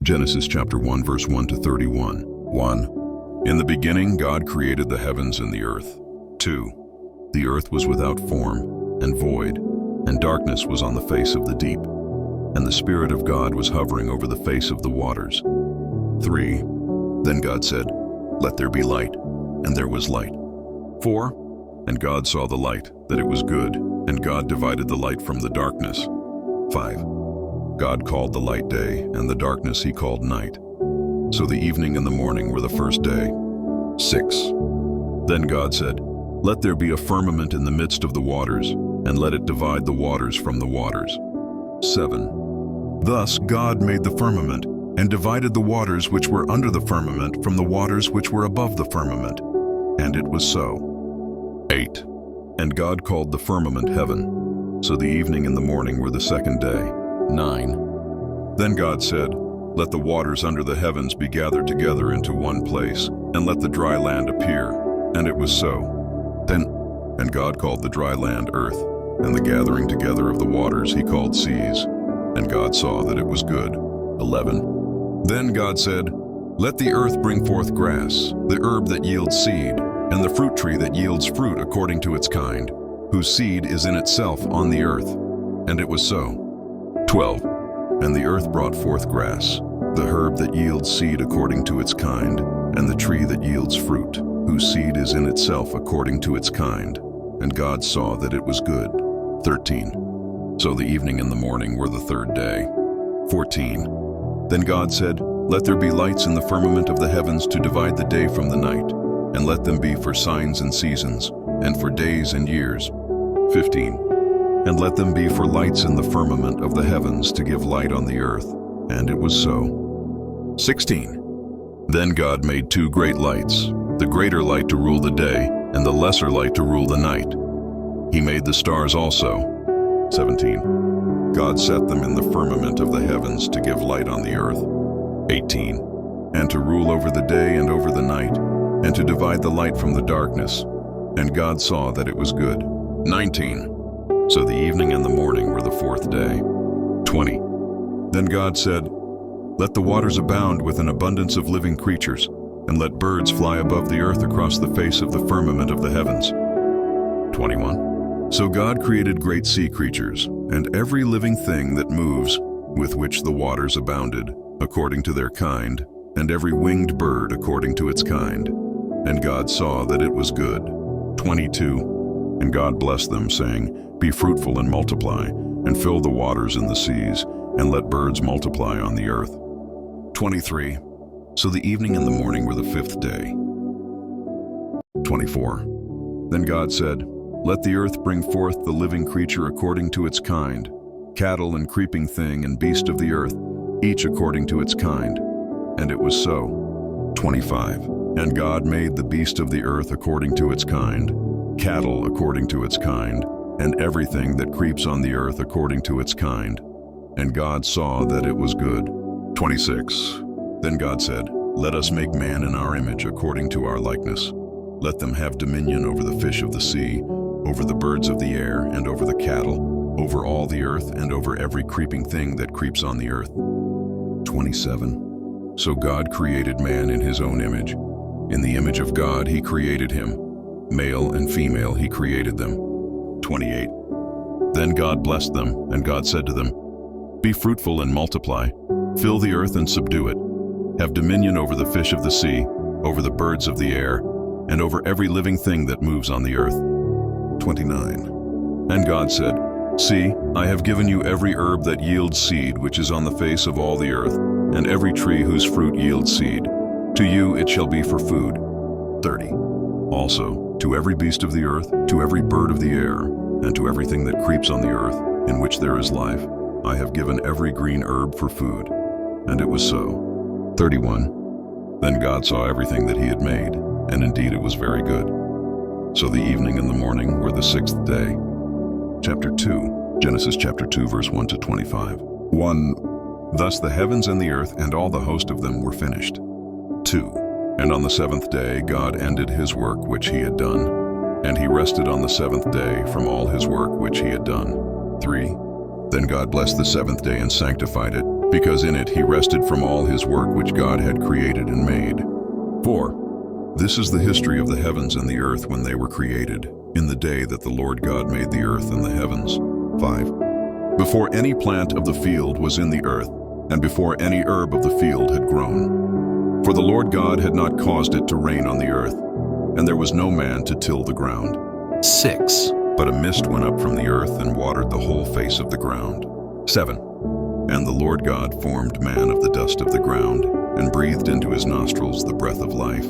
Genesis chapter 1 verse 1 to 31. 1. In the beginning God created the heavens and the earth. 2. The earth was without form and void, and darkness was on the face of the deep, and the Spirit of God was hovering over the face of the waters. 3. Then God said, "Let there be light," and there was light. 4. And God saw the light, that it was good, and God divided the light from the darkness. 5. God called the light day, and the darkness he called night. So the evening and the morning were the first day. 6. Then God said, "Let there be a firmament in the midst of the waters, and let it divide the waters from the waters." 7. Thus God made the firmament, and divided the waters which were under the firmament from the waters which were above the firmament. And it was so. 8. And God called the firmament heaven. So the evening and the morning were the second day. 9. Then God said, "Let the waters under the heavens be gathered together into one place, and let the dry land appear." And it was so. And God called the dry land earth, and the gathering together of the waters he called seas. And God saw that it was good. 11. Then God said, "Let the earth bring forth grass, the herb that yields seed, and the fruit tree that yields fruit according to its kind, whose seed is in itself on the earth." And it was so. 12. And the earth brought forth grass, the herb that yields seed according to its kind, and the tree that yields fruit, whose seed is in itself according to its kind. And God saw that it was good. 13. So the evening and the morning were the third day. 14. Then God said, "Let there be lights in the firmament of the heavens to divide the day from the night, and let them be for signs and seasons, and for days and years." 15. And let them be for lights in the firmament of the heavens to give light on the earth. And it was so. 16. Then God made two great lights, the greater light to rule the day, and the lesser light to rule the night. He made the stars also. 17. God set them in the firmament of the heavens to give light on the earth. 18. And to rule over the day and over the night, and to divide the light from the darkness. And God saw that it was good. 19. So the evening and the morning were the fourth day. 20. Then God said, "Let the waters abound with an abundance of living creatures, and let birds fly above the earth across the face of the firmament of the heavens." 21. So God created great sea creatures, and every living thing that moves, with which the waters abounded, according to their kind, and every winged bird according to its kind. And God saw that it was good. 22. And God blessed them, saying, "Be fruitful and multiply, and fill the waters in the seas, and let birds multiply on the earth." 23. So the evening and the morning were the fifth day. 24. Then God said, "Let the earth bring forth the living creature according to its kind, cattle and creeping thing and beast of the earth, each according to its kind." And it was so. 25. And God made the beast of the earth according to its kind, cattle according to its kind, and everything that creeps on the earth according to its kind. And God saw that it was good. 26. Then God said, "Let us make man in our image according to our likeness. Let them have dominion over the fish of the sea, over the birds of the air, and over the cattle, over all the earth, and over every creeping thing that creeps on the earth." 27. So God created man in his own image. In the image of God he created him. Male and female he created them. 28. Then God blessed them, and God said to them, "Be fruitful and multiply, fill the earth and subdue it. Have dominion over the fish of the sea, over the birds of the air, and over every living thing that moves on the earth." 29. And God said, "See, I have given you every herb that yields seed which is on the face of all the earth, and every tree whose fruit yields seed. To you it shall be for food." 30. Also, to every beast of the earth, to every bird of the air, and to everything that creeps on the earth, in which there is life, I have given every green herb for food. And it was so. 31. Then God saw everything that he had made, and indeed it was very good. So the evening and the morning were the sixth day. Chapter 2. Genesis chapter 2 verse 1 to 25. 1. Thus the heavens and the earth and all the host of them were finished. 2. And on the seventh day God ended his work which he had done, and he rested on the seventh day from all his work which he had done. 3. Then God blessed the seventh day and sanctified it, because in it he rested from all his work which God had created and made. 4. This is the history of the heavens and the earth when they were created, in the day that the Lord God made the earth and the heavens. 5. Before any plant of the field was in the earth, and before any herb of the field had grown. For the Lord God had not caused it to rain on the earth, and there was no man to till the ground. 6. But a mist went up from the earth and watered the whole face of the ground. 7. And the Lord God formed man of the dust of the ground, and breathed into his nostrils the breath of life,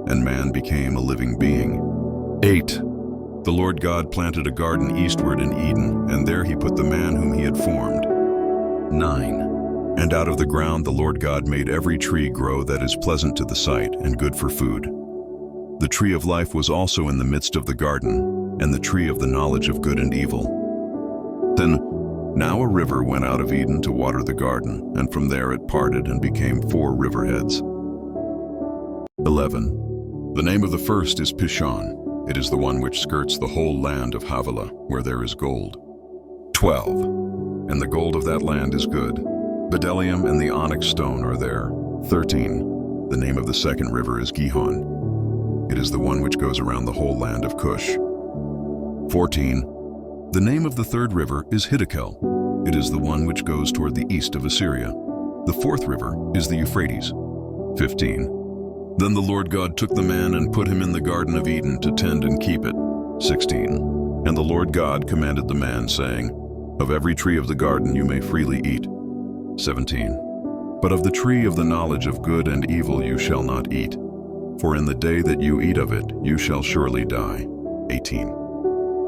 and man became a living being. 8. The Lord God planted a garden eastward in Eden, and there he put the man whom he had formed. 9. And out of the ground the Lord God made every tree grow that is pleasant to the sight and good for food. The tree of life was also in the midst of the garden, and the tree of the knowledge of good and evil. Then now a river went out of Eden to water the garden, and from there it parted and became 4 riverheads. 11. The name of the first is Pishon. It is the one which skirts the whole land of Havilah, where there is gold. 12. And the gold of that land is good. Bdellium and the onyx stone are there. 13. The name of the second river is Gihon. It is the one which goes around the whole land of Cush. 14. The name of the third river is Hiddekel. It is the one which goes toward the east of Assyria. The fourth river is the Euphrates. 15. Then the Lord God took the man and put him in the Garden of Eden to tend and keep it. 16. And the Lord God commanded the man, saying, Of every tree of the garden you may freely eat. 17. But of the tree of the knowledge of good and evil you shall not eat, for in the day that you eat of it you shall surely die. 18.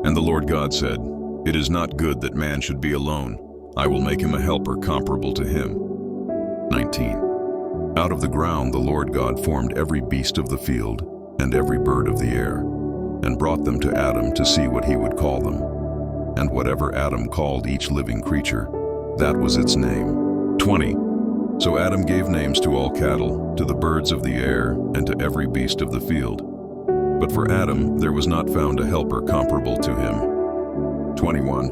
And the Lord God said, It is not good that man should be alone. I will make him a helper comparable to him. 19. Out of the ground the Lord God formed every beast of the field and every bird of the air, and brought them to Adam to see what he would call them. And whatever Adam called each living creature, that was its name. 20. So Adam gave names to all cattle, to the birds of the air, and to every beast of the field. But for Adam there was not found a helper comparable to him. 21.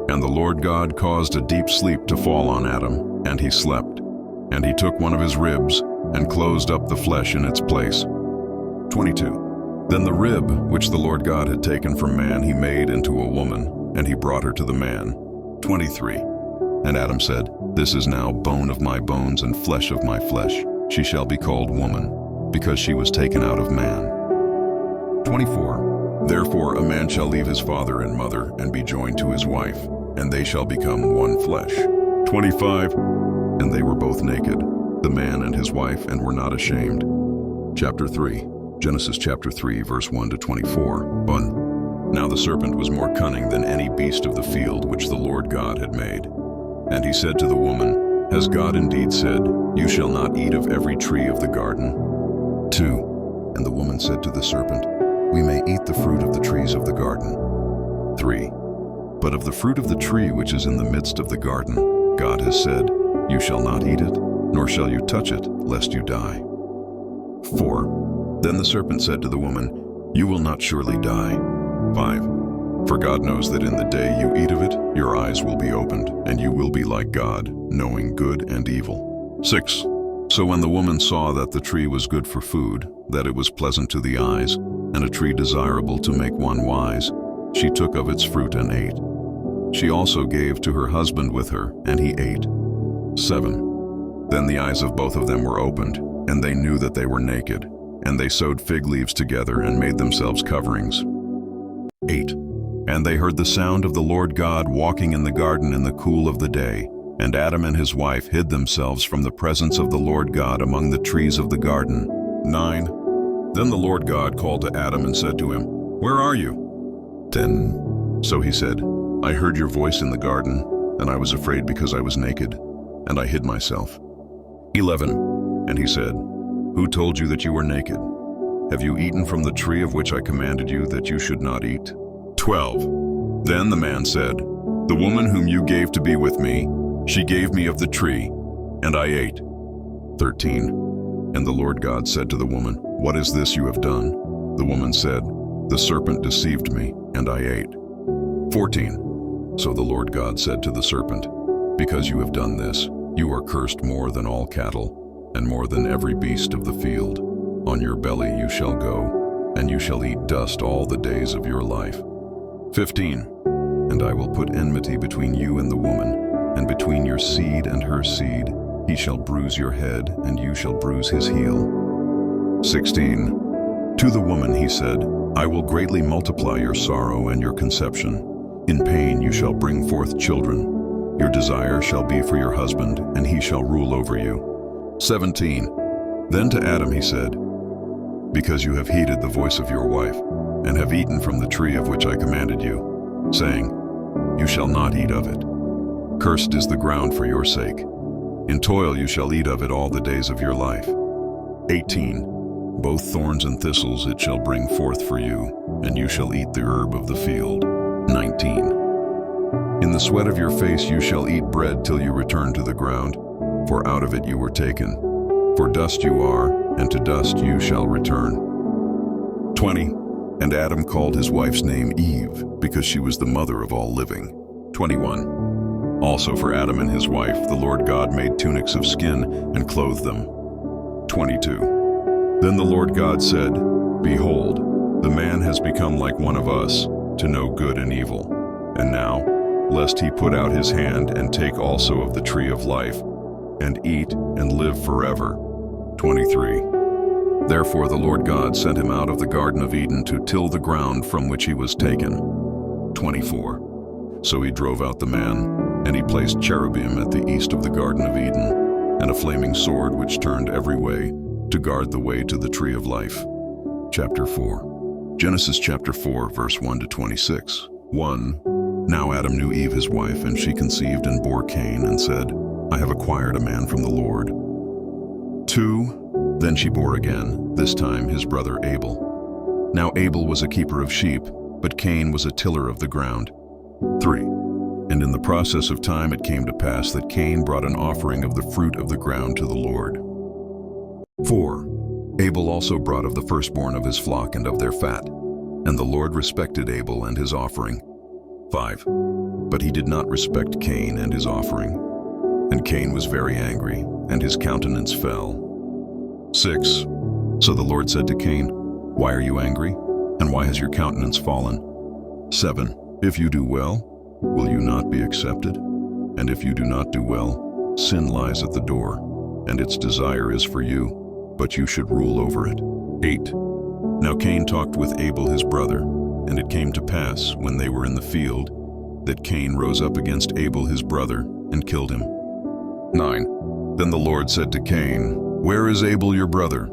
And the Lord God caused a deep sleep to fall on Adam, and he slept. And he took one of his ribs, and closed up the flesh in its place. 22. Then the rib, which the Lord God had taken from man, he made into a woman, and he brought her to the man. 23. And Adam said, This is now bone of my bones and flesh of my flesh. She shall be called woman, because she was taken out of man. 24. Therefore a man shall leave his father and mother, and be joined to his wife, and they shall become one flesh. 25. And they were both naked, the man and his wife, and were not ashamed. Chapter 3. Genesis chapter 3, verse 1 to 24. 1. Now the serpent was more cunning than any beast of the field which the Lord God had made. And he said to the woman, Has God indeed said, You shall not eat of every tree of the garden? 2. And the woman said to the serpent, We may eat the fruit of the trees of the garden. 3. But of the fruit of the tree which is in the midst of the garden, God has said, You shall not eat it, nor shall you touch it, lest you die. 4. Then the serpent said to the woman, You will not surely die. 5. For God knows that in the day you eat of it, your eyes will be opened, and you will be like God, knowing good and evil. 6. So when the woman saw that the tree was good for food, that it was pleasant to the eyes, and a tree desirable to make one wise, she took of its fruit and ate. She also gave to her husband with her, and he ate. 7. Then the eyes of both of them were opened, and they knew that they were naked, and they sewed fig leaves together and made themselves coverings. 8. And they heard the sound of the Lord God walking in the garden in the cool of the day, and Adam and his wife hid themselves from the presence of the Lord God among the trees of the garden. 9. Then the Lord God called to Adam and said to him, Where are you? 10. So he said, I heard your voice in the garden, and I was afraid because I was naked, and I hid myself. 11. And he said, Who told you that you were naked? Have you eaten from the tree of which I commanded you that you should not eat? 12. Then the man said, The woman whom you gave to be with me, she gave me of the tree, and I ate. 13. And the Lord God said to the woman, What is this you have done? The woman said, The serpent deceived me, and I ate. 14. So the Lord God said to the serpent, Because you have done this, You are cursed more than all cattle, and more than every beast of the field. On your belly you shall go, and you shall eat dust all the days of your life. 15. And I will put enmity between you and the woman, and between your seed and her seed. He shall bruise your head, and you shall bruise his heel. 16. To the woman he said, I will greatly multiply your sorrow and your conception. In pain you shall bring forth children. Your desire shall be for your husband, and he shall rule over you. 17. Then to Adam he said, Because you have heeded the voice of your wife, and have eaten from the tree of which I commanded you, saying, You shall not eat of it. Cursed is the ground for your sake. In toil you shall eat of it all the days of your life. 18. Both thorns and thistles it shall bring forth for you, and you shall eat the herb of the field. 19. In the sweat of your face you shall eat bread till you return to the ground, for out of it you were taken. For dust you are, and to dust you shall return. 20. And Adam called his wife's name Eve, because she was the mother of all living. 21. Also for Adam and his wife the Lord God made tunics of skin and clothed them. 22. Then the Lord God said, Behold, the man has become like one of us, to know good and evil. And now, lest he put out his hand and take also of the tree of life, and eat and live forever. 23. Therefore the Lord God sent him out of the Garden of Eden to till the ground from which he was taken. 24. So he drove out the man, and he placed cherubim at the east of the Garden of Eden, and a flaming sword which turned every way, to guard the way to the tree of life. Chapter 4. Genesis chapter 4, verse 1 to 26. 1. Now Adam knew Eve his wife, and she conceived and bore Cain, and said, I have acquired a man from the Lord. 2. Then she bore again, this time his brother Abel. Now Abel was a keeper of sheep, but Cain was a tiller of the ground. 3. And in the process of time it came to pass that Cain brought an offering of the fruit of the ground to the Lord. 4. Abel also brought of the firstborn of his flock and of their fat, and the Lord respected Abel and his offering. 5. But he did not respect Cain and his offering. And Cain was very angry, and his countenance fell. 6. So the Lord said to Cain, Why are you angry? And why has your countenance fallen? 7. If you do well, will you not be accepted? And if you do not do well, sin lies at the door, and its desire is for you, but you should rule over it. 8. Now Cain talked with Abel his brother, and it came to pass, when they were in the field, that Cain rose up against Abel his brother, and killed him. 9. Then the Lord said to Cain, Where is Abel your brother?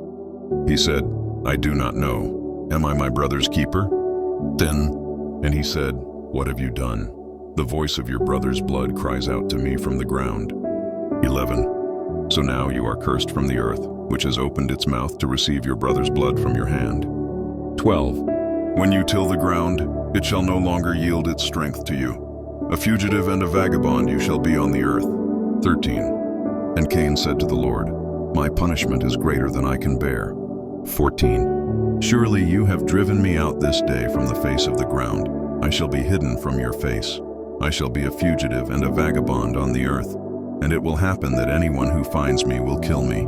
He said, I do not know. Am I my brother's keeper? And he said, What have you done? The voice of your brother's blood cries out to me from the ground. 11. So now you are cursed from the earth, which has opened its mouth to receive your brother's blood from your hand. 12. When you till the ground, it shall no longer yield its strength to you. A fugitive and a vagabond you shall be on the earth. 13. And Cain said to the Lord, My punishment is greater than I can bear. 14. Surely you have driven me out this day from the face of the ground. I shall be hidden from your face. I shall be a fugitive and a vagabond on the earth, and it will happen that anyone who finds me will kill me.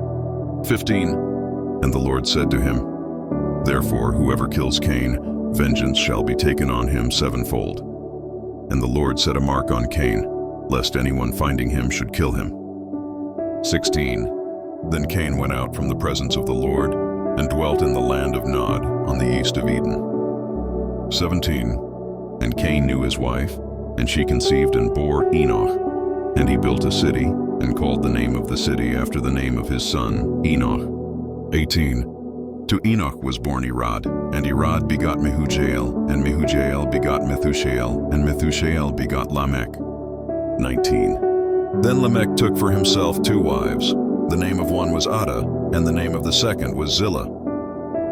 15. And the Lord said to him, Therefore whoever kills Cain, vengeance shall be taken on him sevenfold. And the Lord set a mark on Cain, lest anyone finding him should kill him. 16. Then Cain went out from the presence of the Lord, and dwelt in the land of Nod, on the east of Eden. 17. And Cain knew his wife, and she conceived and bore Enoch. And he built a city, and called the name of the city after the name of his son, Enoch. 18. To Enoch was born Irad, and Irad begot Mehujael, and Mehujael begot Methushael, and Methushael begot Lamech. 19. Then Lamech took for himself 2 wives. The name of one was Ada, and the name of the second was Zillah.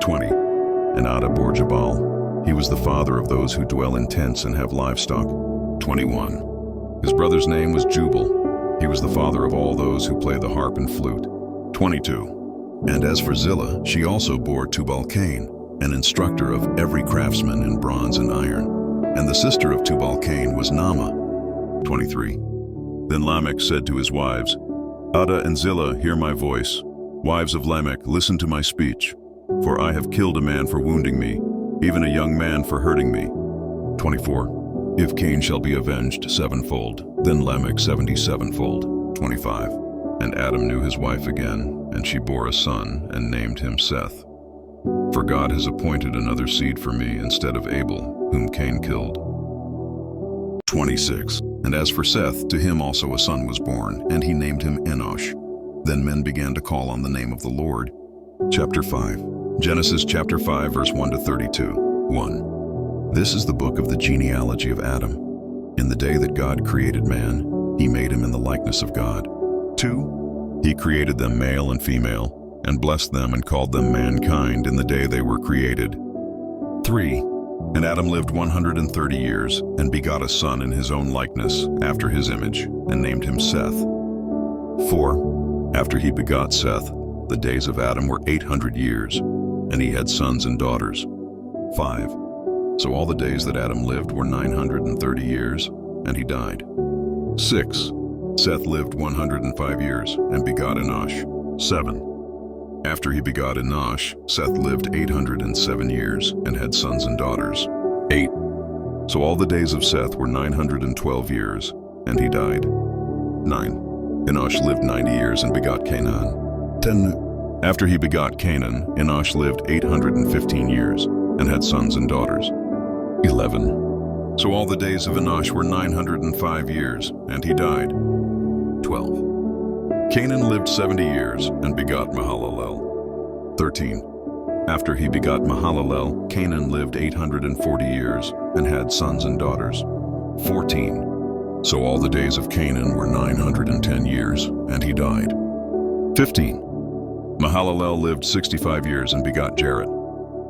20. And Ada bore Jabal. He was the father of those who dwell in tents and have livestock. 21. His brother's name was Jubal. He was the father of all those who play the harp and flute. 22. And as for Zillah, she also bore Tubal-Cain, an instructor of every craftsman in bronze and iron. And the sister of Tubal-Cain was Naamah. 23. Then Lamech said to his wives, Ada and Zillah, hear my voice. Wives of Lamech, listen to my speech. For I have killed a man for wounding me, even a young man for hurting me. 24. If Cain shall be avenged sevenfold, then Lamech 77-fold. 25. And Adam knew his wife again, and she bore a son, and named him Seth. For God has appointed another seed for me instead of Abel, whom Cain killed. 26. And as for Seth, to him also a son was born, and he named him Enosh. Then men began to call on the name of the Lord. Chapter 5. Genesis chapter 5, verse 1 to 32. 1. This is the book of the genealogy of Adam. In the day that God created man, he made him in the likeness of God. 2. He created them male and female, and blessed them and called them mankind in the day they were created. 3. And Adam lived 130 years, and begot a son in his own likeness, after his image, and named him Seth. 4. After he begot Seth, the days of Adam were 800 years, and he had sons and daughters. 5. So all the days that Adam lived were 930 years, and he died. 6. Seth lived 105 years, and begot Enosh. 7. After he begot Enosh, Seth lived 807 years, and had sons and daughters. 8. So all the days of Seth were 912 years, and he died. 9. Enosh lived 90 years, and begot Canaan. 10. After he begot Canaan, Enosh lived 815 years, and had sons and daughters. 11. So all the days of Enosh were 905 years, and he died. 12. Canaan lived 70 years, and begot Mahalalel. 13. After he begot Mahalalel, Canaan lived 840 years, and had sons and daughters. 14. So all the days of Canaan were 910 years, and he died. 15. Mahalalel lived 65 years, and begot Jared.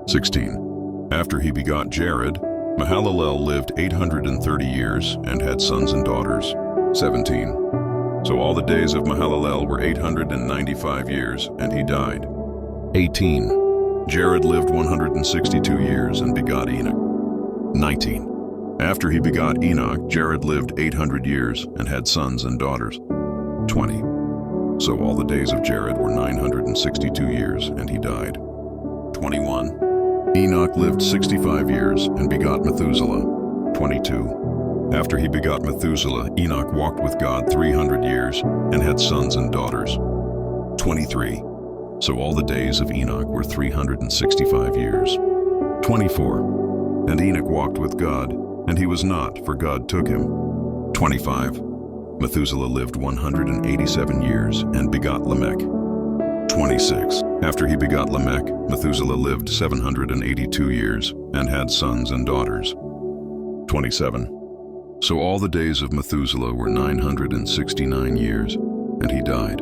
16. After he begot Jared, Mahalalel lived 830 years, and had sons and daughters. 17. So all the days of Mahalalel were 895 years, and he died. 18. Jared lived 162 years, and begot Enoch. 19. After he begot Enoch, Jared lived 800 years, and had sons and daughters. 20. So all the days of Jared were 962 years, and he died. 21. Enoch lived 65 years, and begot Methuselah. 22. After he begot Methuselah, Enoch walked with God 300 years, and had sons and daughters. 23. So all the days of Enoch were 365 years. 24. And Enoch walked with God, and he was not, for God took him. 25. Methuselah lived 187 years, and begot Lamech. 26. After he begot Lamech, Methuselah lived 782 years, and had sons and daughters. 27. So all the days of Methuselah were 969 years, and he died.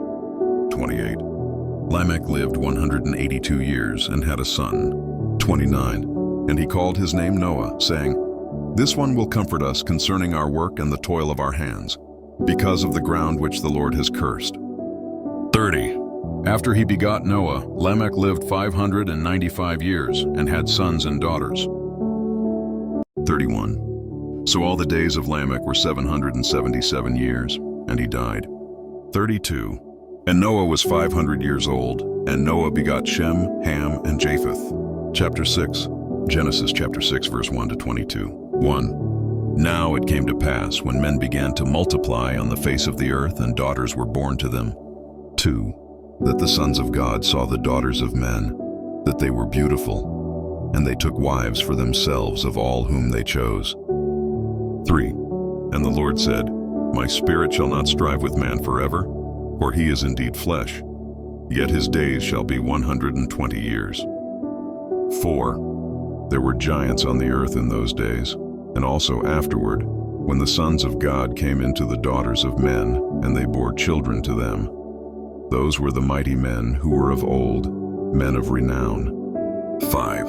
28. Lamech lived 182 years, and had a son. 29. And he called his name Noah, saying, This one will comfort us concerning our work and the toil of our hands, because of the ground which the Lord has cursed. 30. After he begot Noah, Lamech lived 595 years, and had sons and daughters. 31. So all the days of Lamech were 777 years, and he died. 32. And Noah was 500 years old, and Noah begot Shem, Ham, and Japheth. Chapter 6. Genesis chapter 6, verse 1 to 22. 1. Now it came to pass, when men began to multiply on the face of the earth, and daughters were born to them. 2. That the sons of God saw the daughters of men, that they were beautiful, and they took wives for themselves of all whom they chose. 3. And the Lord said, My spirit shall not strive with man forever, for he is indeed flesh, yet his days shall be 120 years. 4. There were giants on the earth in those days, and also afterward, when the sons of God came into the daughters of men, and they bore children to them. Those were the mighty men who were of old, men of renown. 5.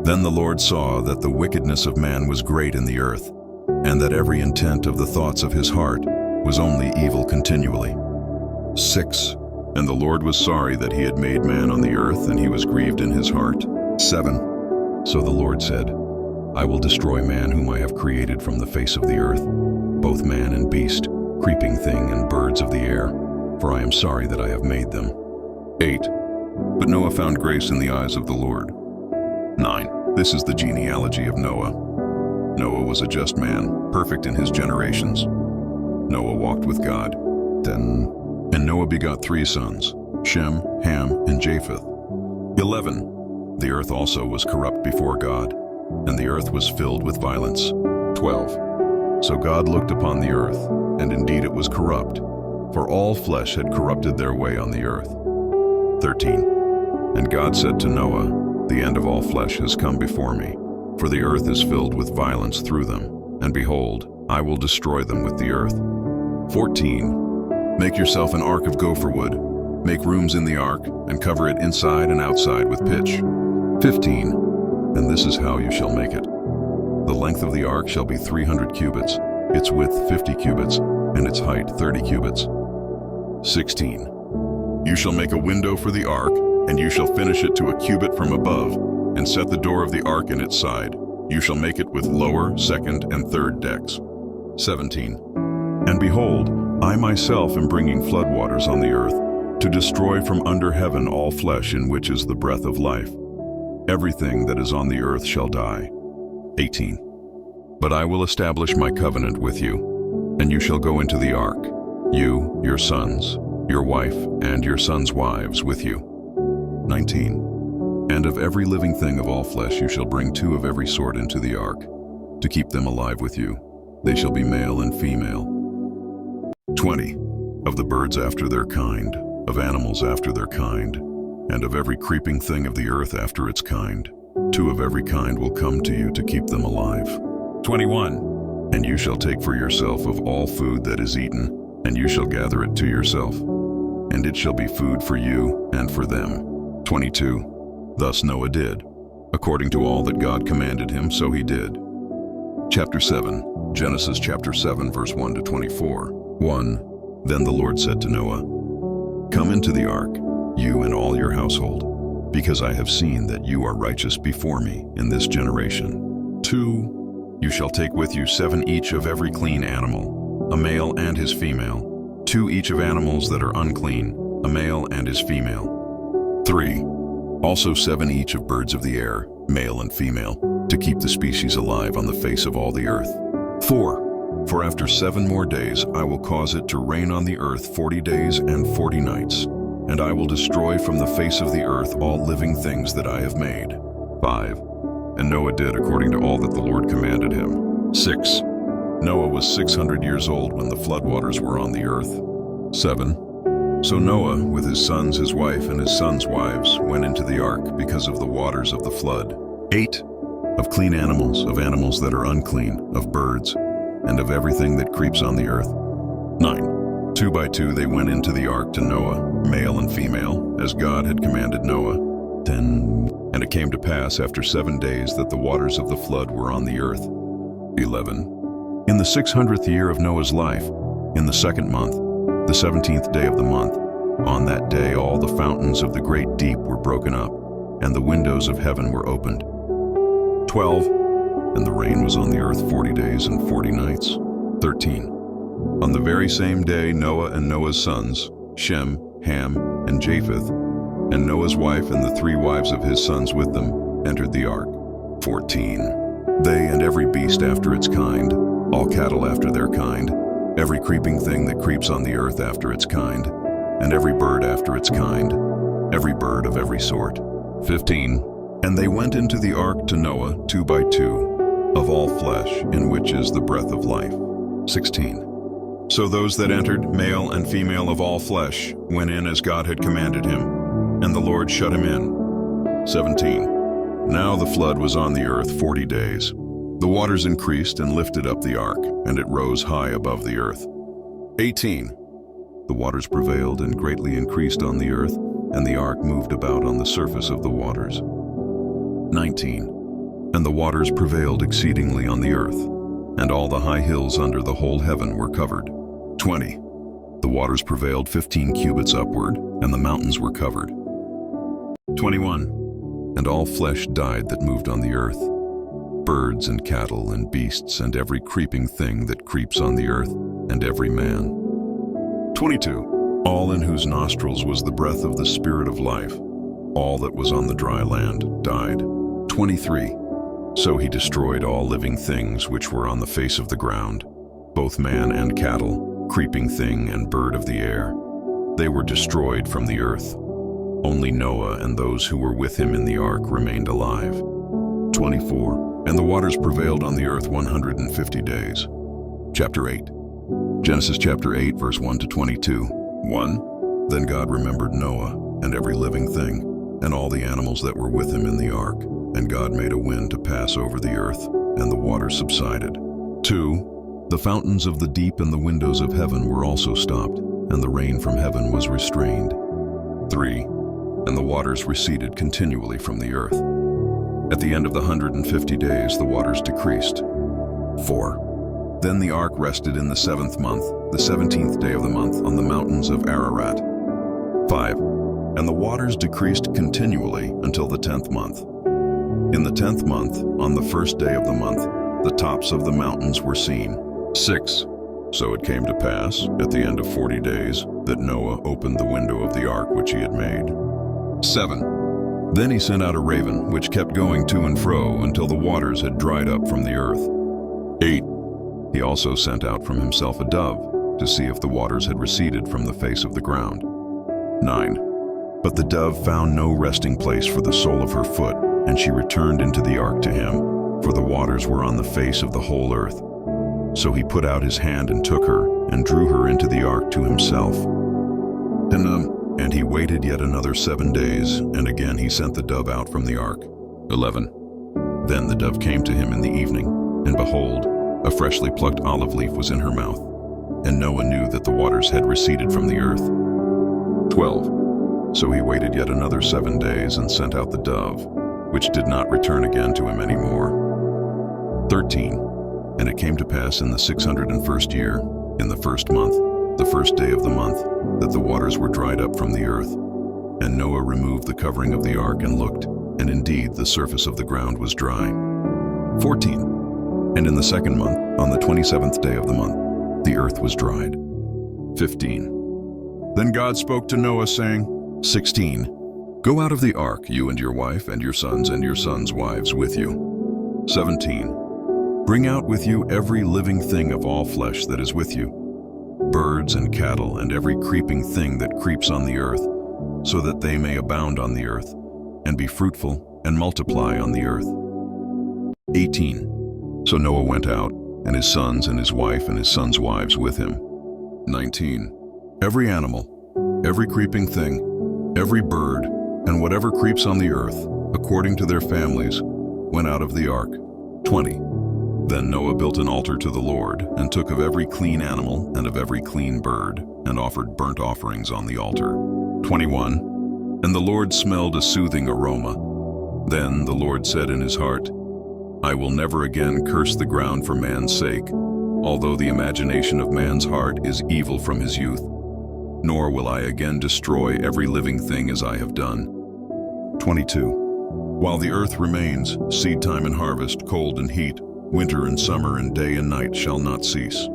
Then the Lord saw that the wickedness of man was great in the earth, and that every intent of the thoughts of his heart was only evil continually. 6. And the Lord was sorry that he had made man on the earth, and he was grieved in his heart. 7. So the Lord said, I will destroy man whom I have created from the face of the earth, both man and beast, creeping thing and birds of the air, for I am sorry that I have made them. 8. But Noah found grace in the eyes of the Lord. 9. This is the genealogy of Noah. Noah was a just man, perfect in his generations. Noah walked with God. 10. And Noah begot 3 sons, Shem, Ham, and Japheth. 11. The earth also was corrupt before God, and the earth was filled with violence. 12. So God looked upon the earth, and indeed it was corrupt, for all flesh had corrupted their way on the earth. 13. And God said to Noah, The end of all flesh has come before me, for the earth is filled with violence through them, and behold, I will destroy them with the earth. 14. Make yourself an ark of gopher wood. Make rooms in the ark, and cover it inside and outside with pitch. 15. And this is how you shall make it. The length of the ark shall be 300 cubits, its width 50 cubits, and its height 30 cubits. 16. You shall make a window for the ark, and you shall finish it to a cubit from above, and set the door of the ark in its side. You shall make it with lower, second, and third decks. 17. And behold, I myself am bringing floodwaters on the earth, to destroy from under heaven all flesh in which is the breath of life. Everything that is on the earth shall die. 18. But I will establish my covenant with you, and you shall go into the ark, you, your sons, your wife, and your sons' wives with you. 19. And of every living thing of all flesh you shall bring 2 of every sort into the ark, to keep them alive with you. They shall be male and female. 20. Of the birds after their kind, of animals after their kind, and of every creeping thing of the earth after its kind, 2 of every kind will come to you to keep them alive. 21. And you shall take for yourself of all food that is eaten, and you shall gather it to yourself, and it shall be food for you and for them. 22. Thus Noah did. According to all that God commanded him, so he did. Chapter 7. Genesis chapter 7, verse 1 to 24. 1. Then the Lord said to Noah, Come into the ark, you and all your household, because I have seen that you are righteous before me in this generation. 2. You shall take with you 7 each of every clean animal, a male and his female, 2 each of animals that are unclean, a male and his female. 3. Also 7 each of birds of the air, male and female, to keep the species alive on the face of all the earth. 4. For after 7 more days I will cause it to rain on the earth 40 days and 40 nights, and I will destroy from the face of the earth all living things that I have made. 5. And Noah did according to all that the Lord commanded him. 6. Noah was 600 years old when the floodwaters were on the earth. 7. So Noah, with his sons, his wife, and his sons' wives, went into the ark because of the waters of the flood. 8. Of clean animals, of animals that are unclean, of birds, and of everything that creeps on the earth. 9. 2 by 2 they went into the ark to Noah, male and female, as God had commanded Noah. 10. And it came to pass after 7 days that the waters of the flood were on the earth. 11. In the 600th year of Noah's life, in the 2nd month, the 17th day of the month, on that day all the fountains of the great deep were broken up, and the windows of heaven were opened. 12. And the rain was on the earth 40 days and 40 nights. 13. On the very same day Noah and Noah's sons, Shem, Ham, and Japheth, and Noah's wife and the 3 wives of his sons with them, entered the ark. 14. They and every beast after its kind, all cattle after their kind, every creeping thing that creeps on the earth after its kind, and every bird after its kind, every bird of every sort. 15. And they went into the ark to Noah 2 by 2, of all flesh in which is the breath of life. 16. So those that entered, male and female of all flesh, went in as God had commanded him, and the Lord shut him in. 17. Now the flood was on the earth 40 days. The waters increased and lifted up the ark, and it rose high above the earth. 18. The waters prevailed and greatly increased on the earth, and the ark moved about on the surface of the waters. 19. And the waters prevailed exceedingly on the earth, and all the high hills under the whole heaven were covered. 20. The waters prevailed 15 cubits upward, and the mountains were covered. 21. And all flesh died that moved on the earth, birds and cattle and beasts and every creeping thing that creeps on the earth, and every man. 22. all in whose nostrils was the breath of the Spirit of life. All that was on the dry land died. 23. So he destroyed all living things which were on the face of the ground, both man and cattle, creeping thing and bird of the air. They were destroyed from the earth. Only Noah and those who were with him in the ark remained alive. 24. And the waters prevailed on the earth 150 days. Chapter 8. Genesis chapter 8, verse 1 to 22. 1. Then God remembered Noah and every living thing, and all the animals that were with him in the ark. And God made a wind to pass over the earth, and the waters subsided. 2. The fountains of the deep and the windows of heaven were also stopped, and the rain from heaven was restrained. 3. And the waters receded continually from the earth. At the end of the 150 days, the waters decreased. 4. Then the ark rested in the 7th month, the 17th day of the month, on the mountains of Ararat. 5. And the waters decreased continually until the 10th month. In the 10th month, on the 1st day of the month, the tops of the mountains were seen. 6. So it came to pass, at the end of 40 days, that Noah opened the window of the ark which he had made. 7. Then he sent out a raven, which kept going to and fro until the waters had dried up from the earth. 8. He also sent out from himself a dove, to see if the waters had receded from the face of the ground. 9. But the dove found no resting place for the sole of her foot, and she returned into the ark to him, for the waters were on the face of the whole earth. So he put out his hand and took her, and drew her into the ark to himself. And he waited yet another 7 days, and again he sent the dove out from the ark. 11. Then the dove came to him in the evening, and behold, a freshly plucked olive leaf was in her mouth. And Noah knew that the waters had receded from the earth. 12. So he waited yet another 7 days, and sent out the dove, which did not return again to him any more. 13. And it came to pass in the 601st year, in the 1st month, the 1st day of the month, that the waters were dried up from the earth. And Noah removed the covering of the ark and looked, and indeed the surface of the ground was dry. 14. And in the 2nd month, on the 27th day of the month, the earth was dried. 15. Then God spoke to Noah, saying, 16. Go out of the ark, you and your wife and your sons' wives with you. 17. Bring out with you every living thing of all flesh that is with you, birds and cattle and every creeping thing that creeps on the earth, so that they may abound on the earth, and be fruitful and multiply on the earth. 18. So Noah went out, and his sons and his wife and his sons' wives with him. 19. Every animal, every creeping thing, every bird, and whatever creeps on the earth, according to their families, went out of the ark. 20. Then Noah built an altar to the Lord, and took of every clean animal and of every clean bird, and offered burnt offerings on the altar. 21. And the Lord smelled a soothing aroma. Then the Lord said in his heart, I will never again curse the ground for man's sake, although the imagination of man's heart is evil from his youth. Nor will I again destroy every living thing as I have done. 22. While the earth remains, seed time and harvest, cold and heat, winter and summer, and day and night shall not cease.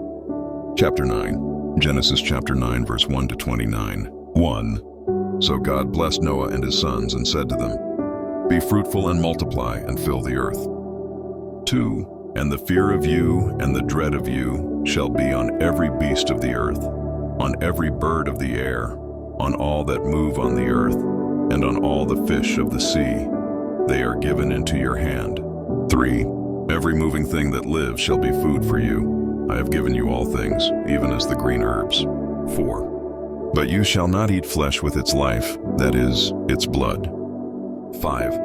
Chapter 9. Genesis chapter 9, verse 1 to 29. 1. So God blessed Noah and his sons and said to them, Be fruitful and multiply and fill the earth. 2. And the fear of you and the dread of you shall be on every beast of the earth, on every bird of the air, on all that move on the earth, and on all the fish of the sea. They are given into your hand. 3. Every moving thing that lives shall be food for you. I have given you all things, even as the green herbs. 4. But you shall not eat flesh with its life, that is, its blood. 5.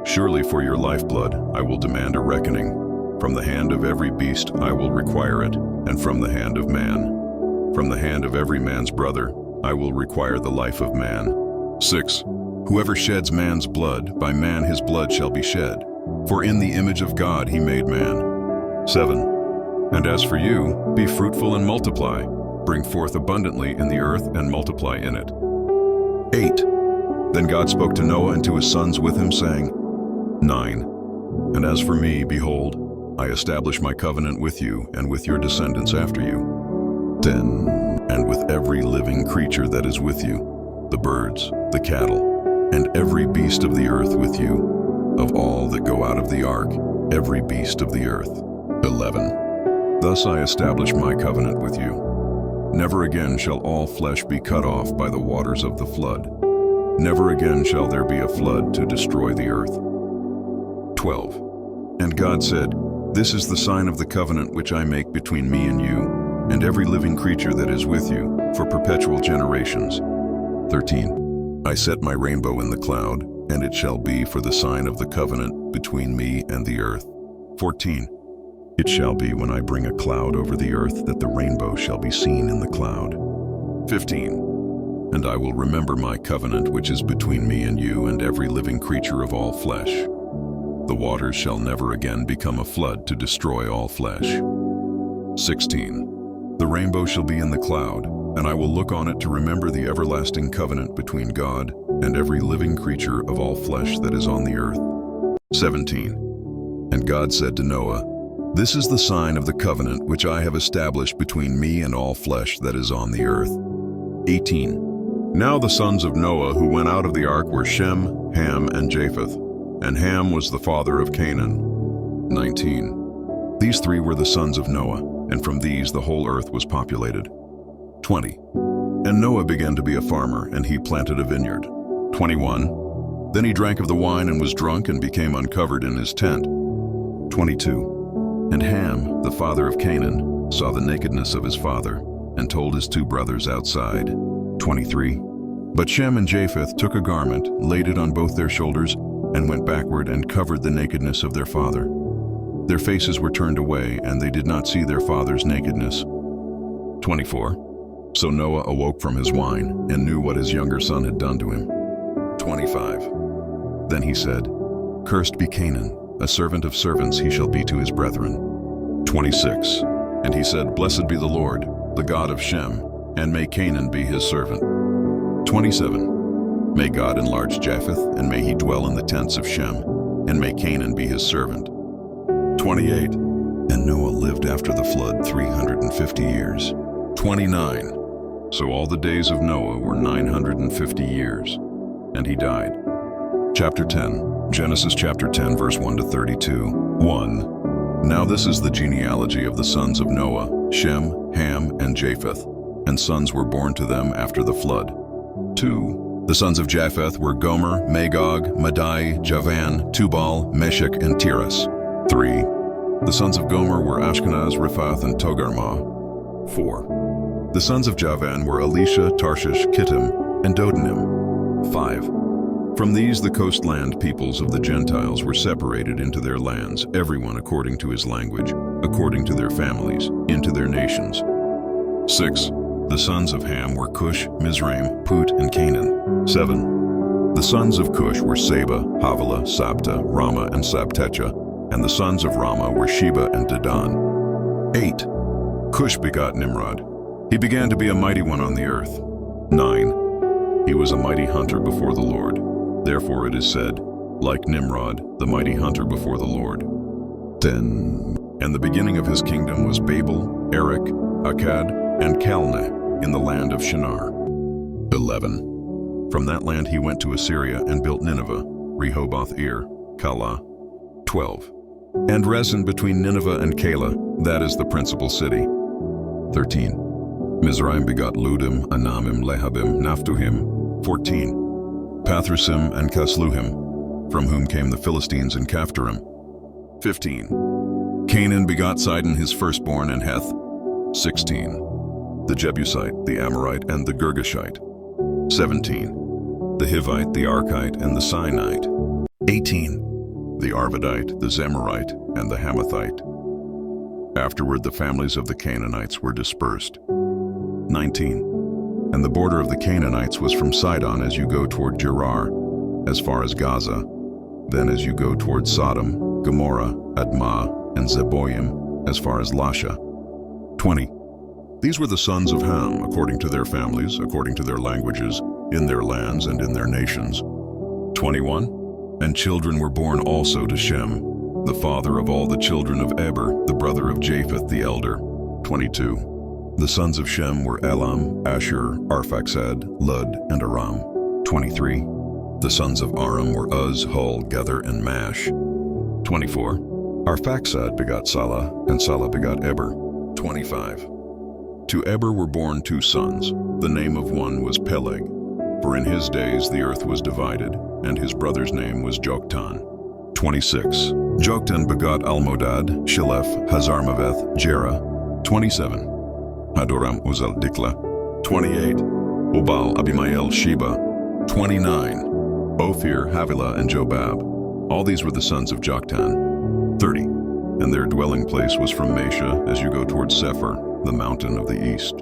Surely for your lifeblood I will demand a reckoning. From the hand of every beast I will require it, and from the hand of man. From the hand of every man's brother I will require the life of man. 6. Whoever sheds man's blood, by man his blood shall be shed. For in the image of God he made man. 7. And as for you, be fruitful and multiply. Bring forth abundantly in the earth and multiply in it. 8. Then God spoke to Noah and to his sons with him, saying, 9. And as for me, behold, I establish my covenant with you and with your descendants after you. 10. and with every living creature that is with you, the birds, the cattle, and every beast of the earth with you, of all that go out of the ark, every beast of the earth. 11. Thus I establish my covenant with you. Never again shall all flesh be cut off by the waters of the flood. Never again shall there be a flood to destroy the earth. 12. And God said, This is the sign of the covenant which I make between me and you, and every living creature that is with you, for perpetual generations. 13. I set my rainbow in the cloud, and it shall be for the sign of the covenant between me and the earth. 14. It shall be when I bring a cloud over the earth that the rainbow shall be seen in the cloud. 15. And I will remember my covenant which is between me and you and every living creature of all flesh. The waters shall never again become a flood to destroy all flesh. 16. The rainbow shall be in the cloud, and I will look on it to remember the everlasting covenant between God and every living creature of all flesh that is on the earth. 17. And God said to Noah, This is the sign of the covenant which I have established between me and all flesh that is on the earth. 18. Now the sons of Noah who went out of the ark were Shem, Ham, and Japheth, and Ham was the father of Canaan. 19. These three were the sons of Noah, and from these the whole earth was populated. 20. And Noah began to be a farmer, and he planted a vineyard. 21. Then he drank of the wine and was drunk and became uncovered in his tent. 22. And Ham, the father of Canaan, saw the nakedness of his father, and told his two brothers outside. 23. But Shem and Japheth took a garment, laid it on both their shoulders, and went backward and covered the nakedness of their father. Their faces were turned away, and they did not see their father's nakedness. 24. So Noah awoke from his wine, and knew what his younger son had done to him. 25. Then he said, Cursed be Canaan, a servant of servants he shall be to his brethren. 26. And he said, Blessed be the Lord, the God of Shem, and may Canaan be his servant. 27. May God enlarge Japheth, and may he dwell in the tents of Shem, and may Canaan be his servant. 28. And Noah lived after the flood 350 years. 29. So all the days of Noah were 950 years, and he died. Chapter 10. Genesis chapter 10, verse 1 to 32. 1. Now this is the genealogy of the sons of Noah, Shem, Ham, and Japheth, and sons were born to them after the flood. 2. The sons of Japheth were Gomer, Magog, Madai, Javan, Tubal, Meshech, and Tiras. 3. The sons of Gomer were Ashkenaz, Riphath, and Togarmah. 4. The sons of Javan were Elisha, Tarshish, Kittim, and Dodanim. 5. From these the coastland peoples of the Gentiles were separated into their lands, everyone according to his language, according to their families, into their nations. 6. The sons of Ham were Cush, Mizraim, Put, and Canaan. 7. The sons of Cush were Seba, Havilah, Sabta, Rama, and Sabtecha, and the sons of Rama were Sheba and Dedan. 8. Cush begot Nimrod. He began to be a mighty one on the earth. 9. He was a mighty hunter before the Lord. Therefore it is said, like Nimrod, the mighty hunter before the Lord. 10. And the beginning of his kingdom was Babel, Erech, Akkad, and Calneh in the land of Shinar. 11. From that land he went to Assyria and built Nineveh, Rehoboth-ir, Calah. 12. And Rezin between Nineveh and Calah, that is the principal city. 13. Mizraim begot Ludim, Anamim, Lehabim, Naphtuhim. 14. Pathrusim and Casluhim, from whom came the Philistines and Caphtorim. 15. Canaan begot Sidon his firstborn and Heth. 16. The Jebusite, the Amorite, and the Girgashite. 17. The Hivite, the Archite, and the Sinite. 18. The Arvadite, the Zemarite, and the Hamathite. Afterward the families of the Canaanites were dispersed. 19. And the border of the Canaanites was from Sidon as you go toward Gerar, as far as Gaza, then as you go toward Sodom, Gomorrah, Admah, and Zeboim, as far as Lasha. 20. These were the sons of Ham, according to their families, according to their languages, in their lands and in their nations. 21. And children were born also to Shem, the father of all the children of Eber, the brother of Japheth the elder. 22. The sons of Shem were Elam, Ashur, Arphaxad, Lud, and Aram. 23. The sons of Aram were Uz, Hul, Gether, and Mash. 24. Arphaxad begot Salah, and Salah begot Eber. 25. To Eber were born 2 sons. The name of one was Peleg, for in his days the earth was divided, and his brother's name was Joktan. 26. Joktan begot Almodad, Shilef, Hazarmaveth, Jerah. 27. Hadoram Uzal Dikla. 28. Obal Abimael Sheba. 29. Ophir, Havilah, and Jobab. All these were the sons of Joktan. 30. And their dwelling place was from Mesha as you go towards Sephir, the mountain of the east.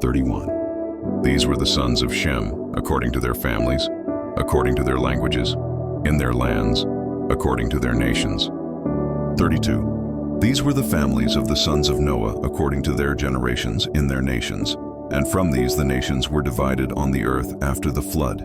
31. These were the sons of Shem, according to their families, according to their languages, in their lands, according to their nations. 32. These were the families of the sons of Noah, according to their generations, in their nations. And from these the nations were divided on the earth after the flood.